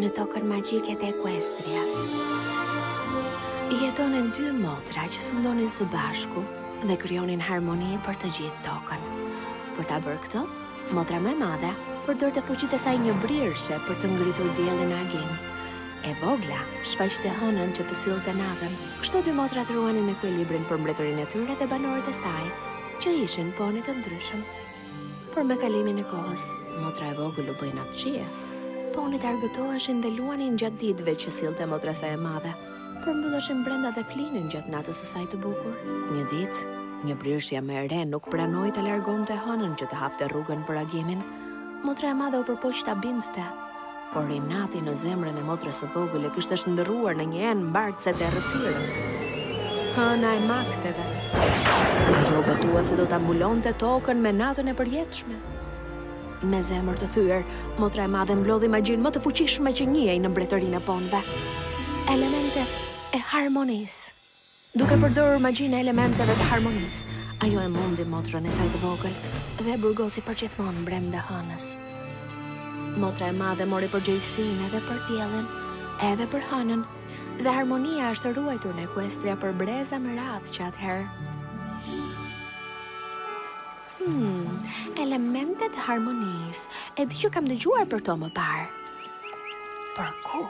në tokën magjike të Ekuestrias. Jetonin dy motra që sundonin së bashku dhe krijonin harmoni për të gjithë tokën. Për ta bërë këtë, motra më e madhe përdorte fuqitë e saj njëbrirëshe për të ngritur diellin në agim. E vogla shfaqte hënën që të sillte natën. Kështu dy motrat ruanin ekuilibrin për mbretërinë e tyre dhe banorët e saj, që ishin poni të ndryshëm. Por me kalimin e kohës, motra e vogël u bë inatçie. Ponit argëtoheshin dhe luanin gjatë ditëve që sillte motra saj e madhe, përmbylleshin brenda dhe flinin gjatë natës së saj të bukur. Një ditë, njëbrirësia më e re nuk pranoi të largonte hënën që të hapte rrugën për agimin. Motra e madhe u përpoq ta bindte, por inati në zemrën e motrës së vogël e kishte shndërruar në një enë mbartëse të errësirës. Hëna e maktheve. Ajo betua se do ta mbulonte tokën me natën e përjetshme. Me zemër të thyer, motra e madhe mblodhi magjinë më të fuqishme që njihej në mbretërinë e ponëve. Elementet e harmonisë. Duke përdorur magjinë e elementeve të harmonisë, ajo e mundi motrën e saj të vogël dhe burgosi përgjithmonë brenda hënës. Motra e madhe mori përgjegjësinë edhe për diellin, edhe për hënën, dhe harmonia është ruajtur në Ekuestria për breza më radhë që atëherë. Elementet e harmonisë. E di që kam dëgjuar për to më parë. Por ku?